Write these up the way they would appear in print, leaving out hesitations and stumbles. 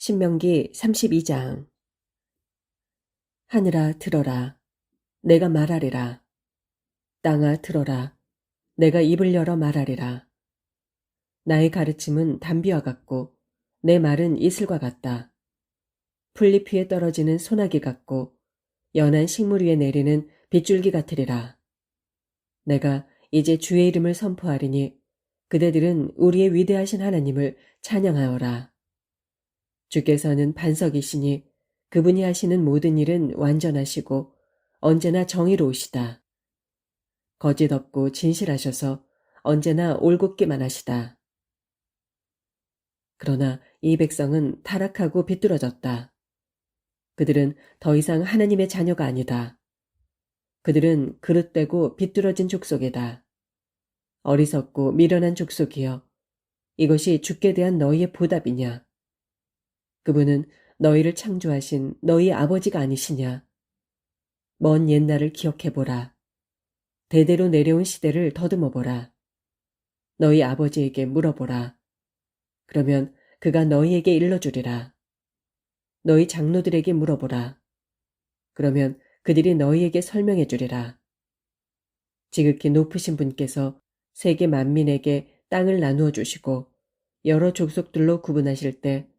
신명기 32장. 하늘아 들어라. 내가 말하리라. 땅아 들어라. 내가 입을 열어 말하리라. 나의 가르침은 담비와 같고 내 말은 이슬과 같다. 풀잎 위에 떨어지는 소나기 같고 연한 식물 위에 내리는 빗줄기 같으리라. 내가 이제 주의 이름을 선포하리니 그대들은 우리의 위대하신 하나님을 찬양하여라. 주께서는 반석이시니 그분이 하시는 모든 일은 완전하시고 언제나 정의로우시다. 거짓 없고 진실하셔서 언제나 올곧기만 하시다. 그러나 이 백성은 타락하고 비뚤어졌다. 그들은 더 이상 하나님의 자녀가 아니다. 그들은 그릇되고 비뚤어진 족속이다. 어리석고 미련한 족속이여, 이것이 주께 대한 너희의 보답이냐? 그분은 너희를 창조하신 너희 아버지가 아니시냐? 먼 옛날을 기억해보라. 대대로 내려온 시대를 더듬어보라. 너희 아버지에게 물어보라. 그러면 그가 너희에게 일러주리라. 너희 장로들에게 물어보라. 그러면 그들이 너희에게 설명해주리라. 지극히 높으신 분께서 세계 만민에게 땅을 나누어 주시고 여러 족속들로 구분하실 때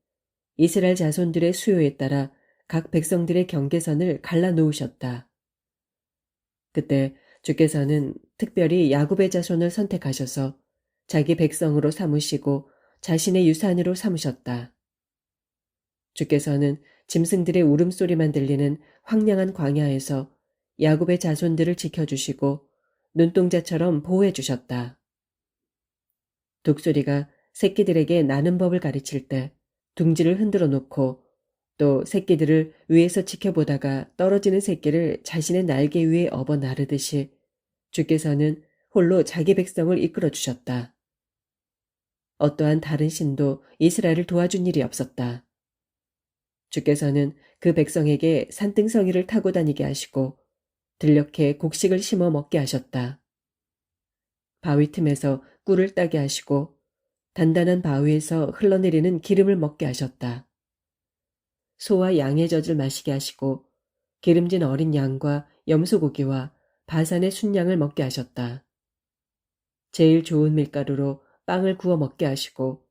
이스라엘 자손들의 수요에 따라 각 백성들의 경계선을 갈라놓으셨다. 그때 주께서는 특별히 야곱의 자손을 선택하셔서 자기 백성으로 삼으시고 자신의 유산으로 삼으셨다. 주께서는 짐승들의 울음소리만 들리는 황량한 광야에서 야곱의 자손들을 지켜주시고 눈동자처럼 보호해 주셨다. 독수리가 새끼들에게 나는 법을 가르칠 때 둥지를 흔들어 놓고 또 새끼들을 위에서 지켜보다가 떨어지는 새끼를 자신의 날개 위에 업어 나르듯이 주께서는 홀로 자기 백성을 이끌어 주셨다. 어떠한 다른 신도 이스라엘을 도와준 일이 없었다. 주께서는 그 백성에게 산등성이를 타고 다니게 하시고 들녘에 곡식을 심어 먹게 하셨다. 바위 틈에서 꿀을 따게 하시고 단단한 바위에서 흘러내리는 기름을 먹게 하셨다. 소와 양의 젖을 마시게 하시고 기름진 어린 양과 염소고기와 바산의 순양을 먹게 하셨다. 제일 좋은 밀가루로 빵을 구워 먹게 하시고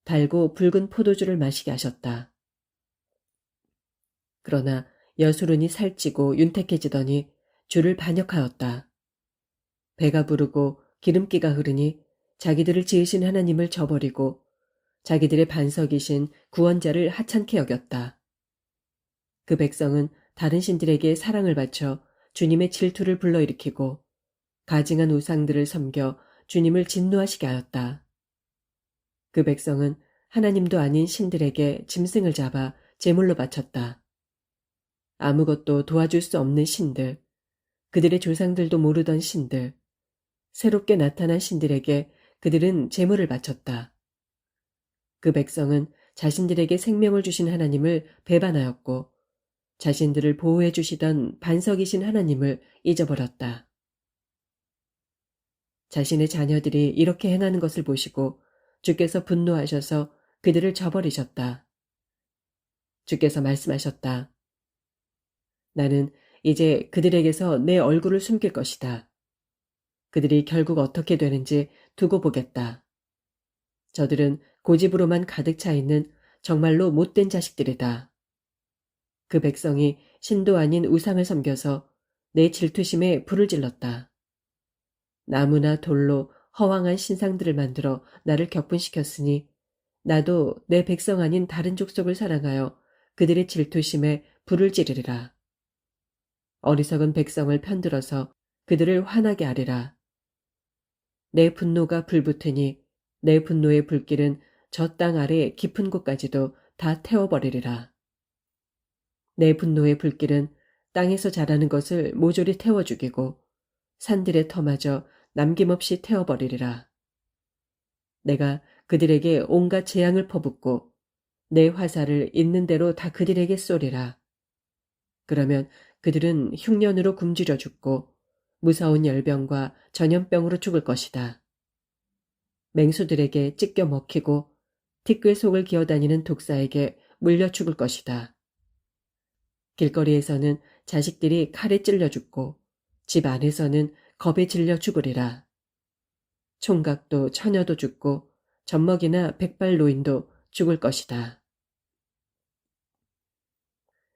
달고 붉은 포도주를 마시게 하셨다. 그러나 여수론이 살찌고 윤택해지더니 주를 반역하였다. 배가 부르고 기름기가 흐르니 자기들을 지으신 하나님을 저버리고 자기들의 반석이신 구원자를 하찮게 여겼다. 그 백성은 다른 신들에게 사랑을 바쳐 주님의 질투를 불러일으키고 가증한 우상들을 섬겨 주님을 진노하시게 하였다. 그 백성은 하나님도 아닌 신들에게 짐승을 잡아 제물로 바쳤다. 아무것도 도와줄 수 없는 신들, 그들의 조상들도 모르던 신들, 새롭게 나타난 신들에게 그들은 제물을 바쳤다. 그 백성은 자신들에게 생명을 주신 하나님을 배반하였고 자신들을 보호해 주시던 반석이신 하나님을 잊어버렸다. 자신의 자녀들이 이렇게 행하는 것을 보시고 주께서 분노하셔서 그들을 저버리셨다. 주께서 말씀하셨다. 나는 이제 그들에게서 내 얼굴을 숨길 것이다. 그들이 결국 어떻게 되는지 두고 보겠다. 저들은 고집으로만 가득 차 있는 정말로 못된 자식들이다. 그 백성이 신도 아닌 우상을 섬겨서 내 질투심에 불을 질렀다. 나무나 돌로 허황한 신상들을 만들어 나를 격분시켰으니 나도 내 백성 아닌 다른 족속을 사랑하여 그들의 질투심에 불을 지르리라. 어리석은 백성을 편들어서 그들을 화나게 하리라. 내 분노가 불붙으니 내 분노의 불길은 저 땅 아래 깊은 곳까지도 다 태워버리리라. 내 분노의 불길은 땅에서 자라는 것을 모조리 태워 죽이고 산들의 터마저 남김없이 태워버리리라. 내가 그들에게 온갖 재앙을 퍼붓고 내 화살을 있는 대로 다 그들에게 쏘리라. 그러면 그들은 흉년으로 굶주려 죽고 무서운 열병과 전염병으로 죽을 것이다. 맹수들에게 찢겨 먹히고 티끌 속을 기어다니는 독사에게 물려 죽을 것이다. 길거리에서는 자식들이 칼에 찔려 죽고 집 안에서는 겁에 질려 죽으리라. 총각도 처녀도 죽고 젖먹이나 백발 노인도 죽을 것이다.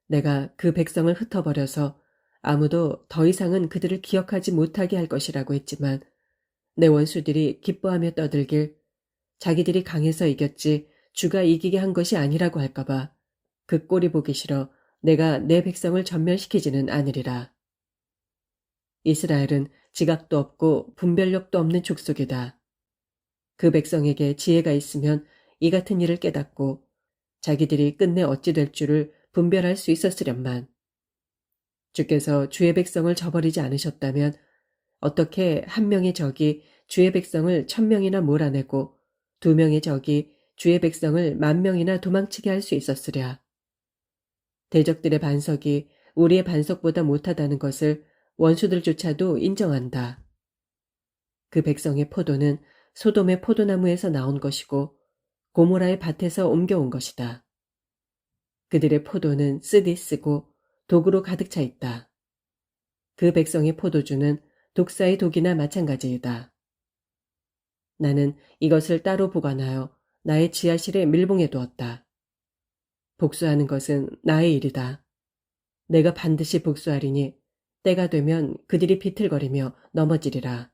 내가 그 백성을 흩어버려서 아무도 더 이상은 그들을 기억하지 못하게 할 것이라고 했지만 내 원수들이 기뻐하며 떠들길 자기들이 강해서 이겼지 주가 이기게 한 것이 아니라고 할까봐 그 꼴이 보기 싫어 내가 내 백성을 전멸시키지는 않으리라. 이스라엘은 지각도 없고 분별력도 없는 족속이다. 그 백성에게 지혜가 있으면 이 같은 일을 깨닫고 자기들이 끝내 어찌 될 줄을 분별할 수 있었으련만. 주께서 주의 백성을 저버리지 않으셨다면 어떻게 한 명의 적이 주의 백성을 1000명이나 몰아내고 2명의 적이 주의 백성을 10,000명이나 도망치게 할 수 있었으랴. 대적들의 반석이 우리의 반석보다 못하다는 것을 원수들조차도 인정한다. 그 백성의 포도는 소돔의 포도나무에서 나온 것이고 고모라의 밭에서 옮겨온 것이다. 그들의 포도는 쓰디 쓰고 독으로 가득 차 있다. 그 백성의 포도주는 독사의 독이나 마찬가지이다. 나는 이것을 따로 보관하여 나의 지하실에 밀봉해 두었다. 복수하는 것은 나의 일이다. 내가 반드시 복수하리니 때가 되면 그들이 비틀거리며 넘어지리라.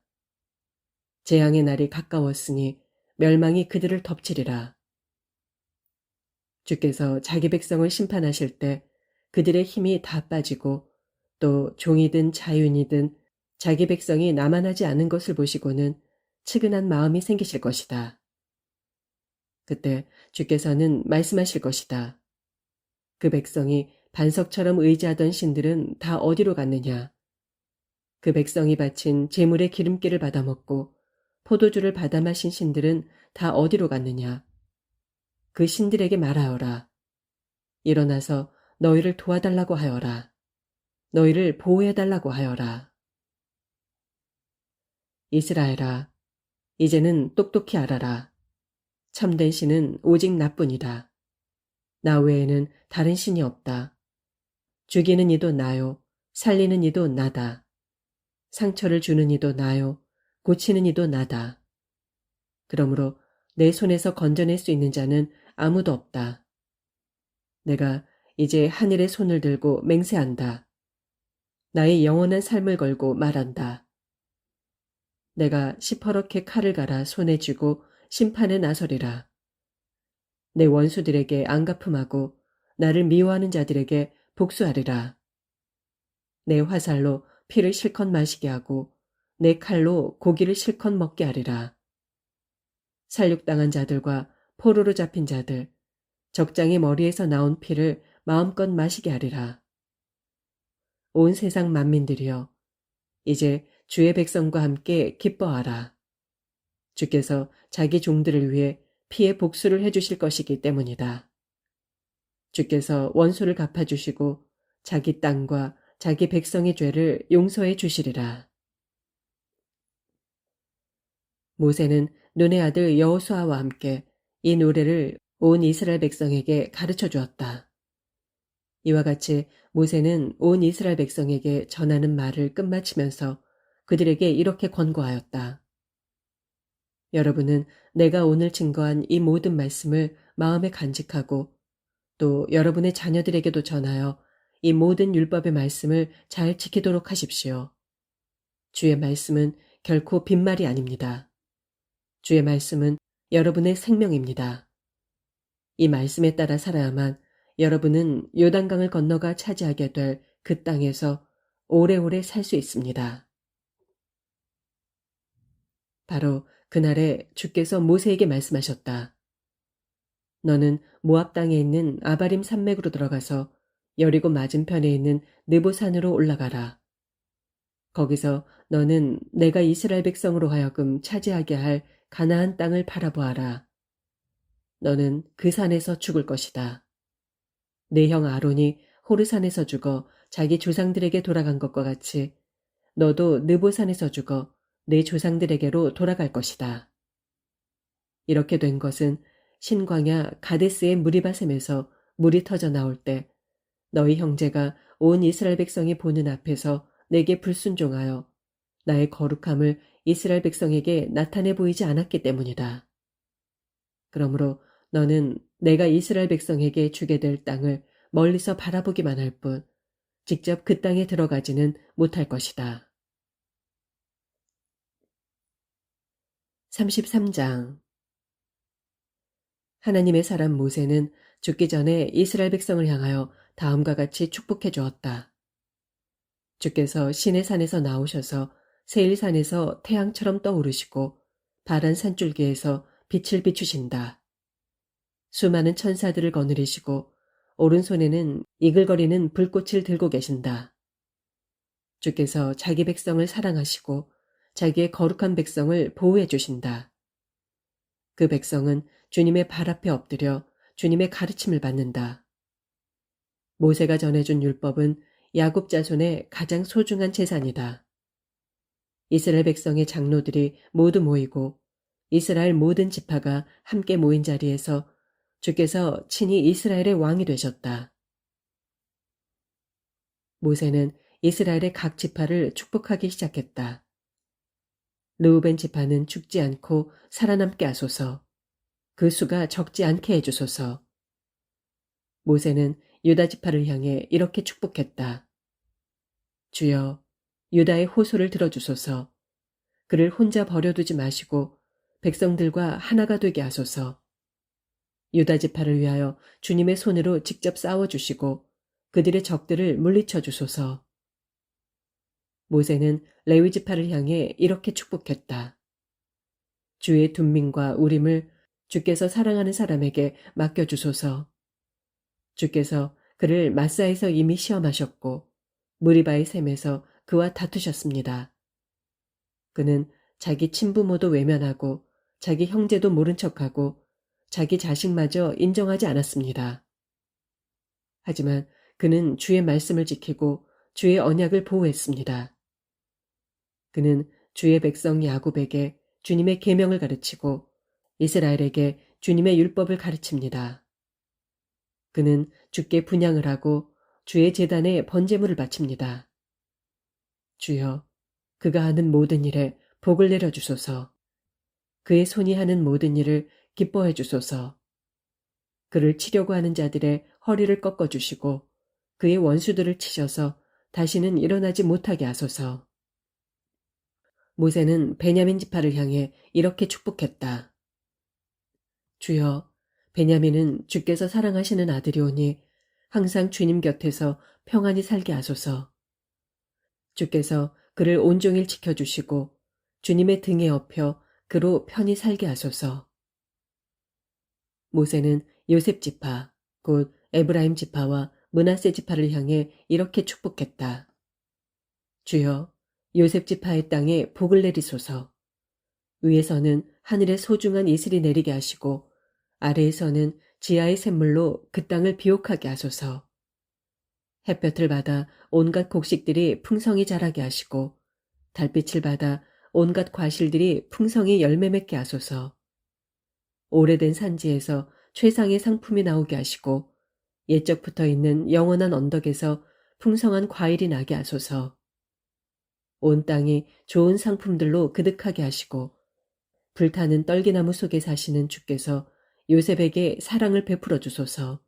재앙의 날이 가까웠으니 멸망이 그들을 덮치리라. 주께서 자기 백성을 심판하실 때 그들의 힘이 다 빠지고 또 종이든 자유인이든 자기 백성이 나만하지 않은 것을 보시고는 측은한 마음이 생기실 것이다. 그때 주께서는 말씀하실 것이다. 그 백성이 반석처럼 의지하던 신들은 다 어디로 갔느냐. 그 백성이 바친 제물의 기름기를 받아먹고 포도주를 받아 마신 신들은 다 어디로 갔느냐. 그 신들에게 말하여라. 일어나서 너희를 도와달라고 하여라. 너희를 보호해달라고 하여라. 이스라엘아, 이제는 똑똑히 알아라. 참된 신은 오직 나뿐이다. 나 외에는 다른 신이 없다. 죽이는 이도 나요. 살리는 이도 나다. 상처를 주는 이도 나요. 고치는 이도 나다. 그러므로 내 손에서 건져낼 수 있는 자는 아무도 없다. 내가 이제 하늘의 손을 들고 맹세한다. 나의 영원한 삶을 걸고 말한다. 내가 시퍼렇게 칼을 갈아 손에 쥐고 심판에 나서리라. 내 원수들에게 안갚음하고 나를 미워하는 자들에게 복수하리라. 내 화살로 피를 실컷 마시게 하고 내 칼로 고기를 실컷 먹게 하리라. 살육당한 자들과 포로로 잡힌 자들, 적장의 머리에서 나온 피를 마음껏 마시게 하리라. 온 세상 만민들이여, 이제 주의 백성과 함께 기뻐하라. 주께서 자기 종들을 위해 피의 복수를 해주실 것이기 때문이다. 주께서 원수를 갚아주시고 자기 땅과 자기 백성의 죄를 용서해 주시리라. 모세는 눈의 아들 여호수아와 함께 이 노래를 온 이스라엘 백성에게 가르쳐 주었다. 이와 같이 모세는 온 이스라엘 백성에게 전하는 말을 끝마치면서 그들에게 이렇게 권고하였다. 여러분은 내가 오늘 증거한 이 모든 말씀을 마음에 간직하고 또 여러분의 자녀들에게도 전하여 이 모든 율법의 말씀을 잘 지키도록 하십시오. 주의 말씀은 결코 빈말이 아닙니다. 주의 말씀은 여러분의 생명입니다. 이 말씀에 따라 살아야만 여러분은 요단강을 건너가 차지하게 될 그 땅에서 오래오래 살 수 있습니다. 바로 그날에 주께서 모세에게 말씀하셨다. 너는 모압 땅에 있는 아바림 산맥으로 들어가서 여리고 맞은편에 있는 느보산으로 올라가라. 거기서 너는 내가 이스라엘 백성으로 하여금 차지하게 할 가나안 땅을 바라보아라. 너는 그 산에서 죽을 것이다. 내 형 아론이 호르산에서 죽어 자기 조상들에게 돌아간 것과 같이 너도 느보산에서 죽어 내 조상들에게로 돌아갈 것이다. 이렇게 된 것은 신광야 가데스의 무리바셈에서 물이 터져 나올 때 너희 형제가 온 이스라엘 백성이 보는 앞에서 내게 불순종하여 나의 거룩함을 이스라엘 백성에게 나타내 보이지 않았기 때문이다. 그러므로 너는 내가 이스라엘 백성에게 주게 될 땅을 멀리서 바라보기만 할 뿐 직접 그 땅에 들어가지는 못할 것이다. 33장. 하나님의 사람 모세는 죽기 전에 이스라엘 백성을 향하여 다음과 같이 축복해 주었다. 주께서 시내 산에서 나오셔서 세일산에서 태양처럼 떠오르시고 바란 산줄기에서 빛을 비추신다. 수많은 천사들을 거느리시고 오른손에는 이글거리는 불꽃을 들고 계신다. 주께서 자기 백성을 사랑하시고 자기의 거룩한 백성을 보호해 주신다. 그 백성은 주님의 발 앞에 엎드려 주님의 가르침을 받는다. 모세가 전해준 율법은 야곱 자손의 가장 소중한 재산이다. 이스라엘 백성의 장로들이 모두 모이고 이스라엘 모든 지파가 함께 모인 자리에서 주께서 친히 이스라엘의 왕이 되셨다. 모세는 이스라엘의 각 지파를 축복하기 시작했다. 르우벤 지파는 죽지 않고 살아남게 하소서. 그 수가 적지 않게 해주소서. 모세는 유다 지파를 향해 이렇게 축복했다. 주여, 유다의 호소를 들어주소서. 그를 혼자 버려두지 마시고 백성들과 하나가 되게 하소서. 유다 지파를 위하여 주님의 손으로 직접 싸워주시고 그들의 적들을 물리쳐 주소서. 모세는 레위 지파를 향해 이렇게 축복했다. 주의 둔민과 우림을 주께서 사랑하는 사람에게 맡겨주소서. 주께서 그를 마사에서 이미 시험하셨고 무리바의 샘에서 그와 다투셨습니다. 그는 자기 친부모도 외면하고 자기 형제도 모른 척하고 자기 자식마저 인정하지 않았습니다. 하지만 그는 주의 말씀을 지키고 주의 언약을 보호했습니다. 그는 주의 백성 야곱에게 주님의 계명을 가르치고 이스라엘에게 주님의 율법을 가르칩니다. 그는 주께 분향을 하고 주의 제단에 번제물을 바칩니다. 주여, 그가 하는 모든 일에 복을 내려주소서. 그의 손이 하는 모든 일을 기뻐해 주소서. 그를 치려고 하는 자들의 허리를 꺾어주시고 그의 원수들을 치셔서 다시는 일어나지 못하게 하소서. 모세는 베냐민 지파를 향해 이렇게 축복했다. 주여, 베냐민은 주께서 사랑하시는 아들이오니 항상 주님 곁에서 평안히 살게 하소서. 주께서 그를 온종일 지켜주시고 주님의 등에 업혀 그로 편히 살게 하소서. 모세는 요셉 지파, 곧 에브라임 지파와 므낫세 지파를 향해 이렇게 축복했다. 주여, 요셉 지파의 땅에 복을 내리소서. 위에서는 하늘의 소중한 이슬이 내리게 하시고 아래에서는 지하의 샘물로 그 땅을 비옥하게 하소서. 햇볕을 받아 온갖 곡식들이 풍성히 자라게 하시고 달빛을 받아 온갖 과실들이 풍성히 열매 맺게 하소서. 오래된 산지에서 최상의 상품이 나오게 하시고 옛적부터 있는 영원한 언덕에서 풍성한 과일이 나게 하소서. 온 땅이 좋은 상품들로 그득하게 하시고 불타는 떨기나무 속에 사시는 주께서 요셉에게 사랑을 베풀어 주소서.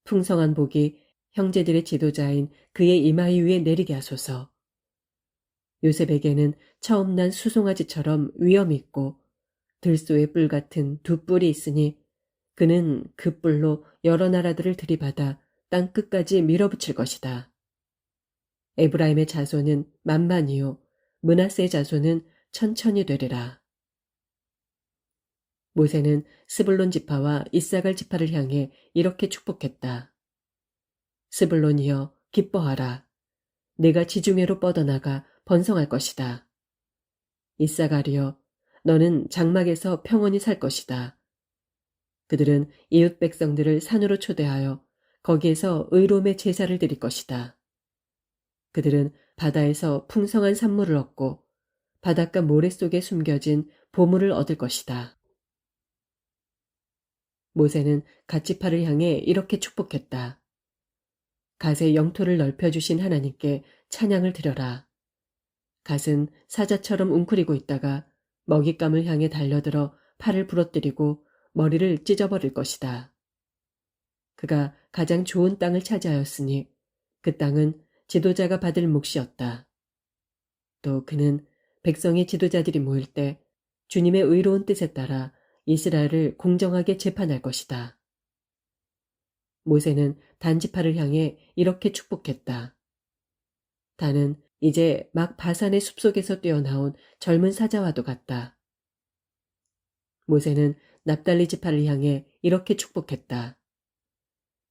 풍성한 복이 형제들의 지도자인 그의 이마이 위에 내리게 하소서. 요셉에게는 처음 난 수송아지처럼 위엄이 있고 들소의 뿔 같은 두 뿔이 있으니 그는 그 뿔로 여러 나라들을 들이받아 땅 끝까지 밀어붙일 것이다. 에브라임의 자손은 만만이요 므낫세의 자손은 천천히 되리라. 모세는 스불론 지파와 이사갈 지파를 향해 이렇게 축복했다. 스불론이여 기뻐하라. 내가 지중해로 뻗어나가 번성할 것이다. 이사갈이여 너는 장막에서 평온히 살 것이다. 그들은 이웃 백성들을 산으로 초대하여 거기에서 의로움의 제사를 드릴 것이다. 그들은 바다에서 풍성한 산물을 얻고 바닷가 모래 속에 숨겨진 보물을 얻을 것이다. 모세는 갓지파를 향해 이렇게 축복했다. 갓의 영토를 넓혀주신 하나님께 찬양을 드려라. 갓은 사자처럼 웅크리고 있다가 먹잇감을 향해 달려들어 팔을 부러뜨리고 머리를 찢어버릴 것이다. 그가 가장 좋은 땅을 차지하였으니 그 땅은 지도자가 받을 몫이었다. 또 그는 백성의 지도자들이 모일 때 주님의 의로운 뜻에 따라 이스라엘을 공정하게 재판할 것이다. 모세는 단지파를 향해 이렇게 축복했다. 단은 이제 막 바산의 숲속에서 뛰어나온 젊은 사자와도 같다. 모세는 납달리 지파를 향해 이렇게 축복했다.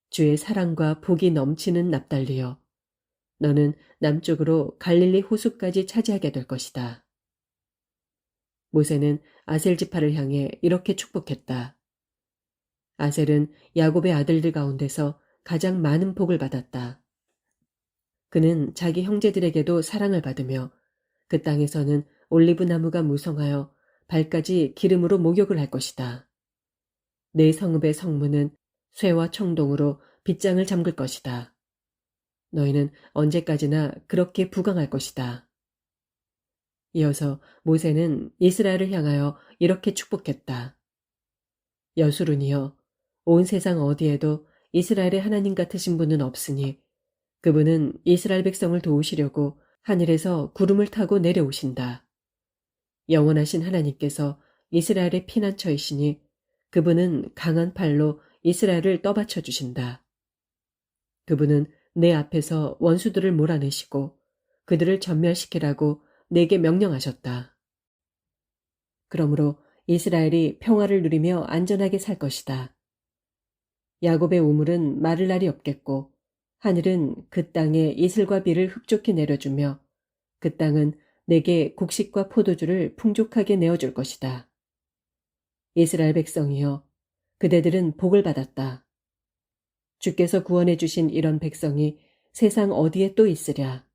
주의 사랑과 복이 넘치는 납달리여, 너는 남쪽으로 갈릴리 호수까지 차지하게 될 것이다. 모세는 아셀 지파를 향해 이렇게 축복했다. 아셀은 야곱의 아들들 가운데서 가장 많은 복을 받았다. 그는 자기 형제들에게도 사랑을 받으며 그 땅에서는 올리브 나무가 무성하여 발까지 기름으로 목욕을 할 것이다. 내 성읍의 성문은 쇠와 청동으로 빗장을 잠글 것이다. 너희는 언제까지나 그렇게 부강할 것이다. 이어서 모세는 이스라엘을 향하여 이렇게 축복했다. 여수룬이여, 온 세상 어디에도 이스라엘의 하나님 같으신 분은 없으니 그분은 이스라엘 백성을 도우시려고 하늘에서 구름을 타고 내려오신다. 영원하신 하나님께서 이스라엘의 피난처이시니 그분은 강한 팔로 이스라엘을 떠받쳐 주신다. 그분은 내 앞에서 원수들을 몰아내시고 그들을 전멸시키라고 내게 명령하셨다. 그러므로 이스라엘이 평화를 누리며 안전하게 살 것이다. 야곱의 우물은 마를 날이 없겠고 하늘은 그 땅에 이슬과 비를 흡족히 내려주며 그 땅은 내게 곡식과 포도주를 풍족하게 내어줄 것이다. 이스라엘 백성이여, 그대들은 복을 받았다. 주께서 구원해 주신 이런 백성이 세상 어디에 또 있으랴.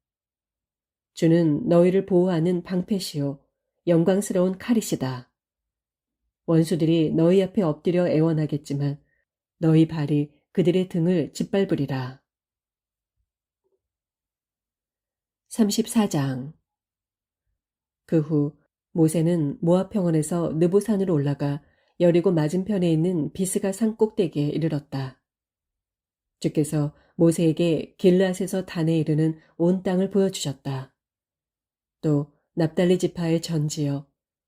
주는 너희를 보호하는 방패시요 영광스러운 칼이시다. 원수들이 너희 앞에 엎드려 애원하겠지만 너희 발이 그들의 등을 짓밟으리라. 34장. 그 후 모세는 모압 평원에서 느보산으로 올라가 여리고 맞은편에 있는 비스가 산 꼭대기에 이르렀다. 주께서 모세에게 길르앗에서 단에 이르는 온 땅을 보여주셨다. 또 납달리 지파의 전지여,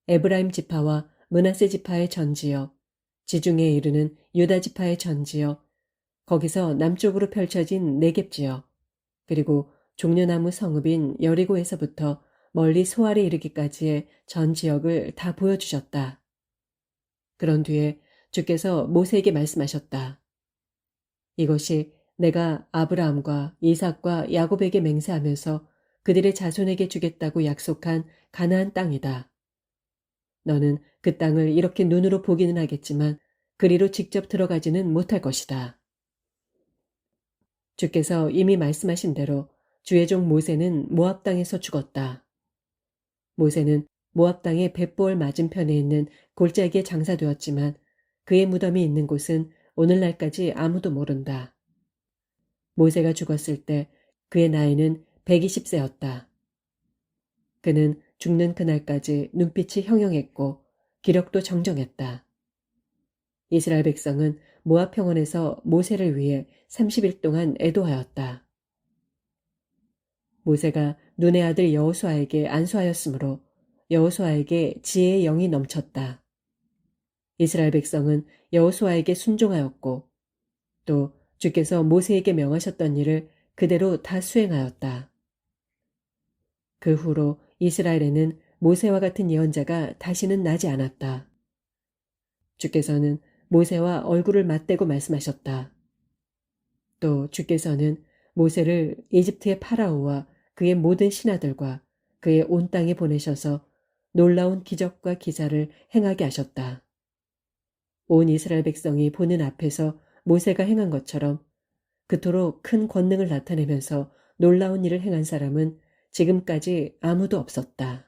에브라임 지파와 므낫세 지파의 전지여, 지중해에 이르는 유다 지파의 전지여, 거기서 남쪽으로 펼쳐진 네겝지여, 그리고 종려나무 성읍인 여리고에서부터 멀리 소알에 이르기까지의 전 지역을 다 보여주셨다. 그런 뒤에 주께서 모세에게 말씀하셨다. 이것이 내가 아브라함과 이삭과 야곱에게 맹세하면서 그들의 자손에게 주겠다고 약속한 가나안 땅이다. 너는 그 땅을 이렇게 눈으로 보기는 하겠지만 그리로 직접 들어가지는 못할 것이다. 주께서 이미 말씀하신 대로 주의 종 모세는 모압 땅에서 죽었다. 모세는 모압 땅의 벳보을 맞은편에 있는 골짜기에 장사되었지만 그의 무덤이 있는 곳은 오늘날까지 아무도 모른다. 모세가 죽었을 때 그의 나이는 120세였다. 그는 죽는 그날까지 눈빛이 형형했고 기력도 정정했다. 이스라엘 백성은 모압 평원에서 모세를 위해 30일 동안 애도하였다. 모세가 눈의 아들 여호수아에게 안수하였으므로 여호수아에게 지혜의 영이 넘쳤다. 이스라엘 백성은 여호수아에게 순종하였고 또 주께서 모세에게 명하셨던 일을 그대로 다 수행하였다. 그 후로 이스라엘에는 모세와 같은 예언자가 다시는 나지 않았다. 주께서는 모세와 얼굴을 맞대고 말씀하셨다. 또 주께서는 모세를 이집트의 파라오와 그의 모든 신하들과 그의 온 땅에 보내셔서 놀라운 기적과 기사를 행하게 하셨다. 온 이스라엘 백성이 보는 앞에서 모세가 행한 것처럼 그토록 큰 권능을 나타내면서 놀라운 일을 행한 사람은 지금까지 아무도 없었다.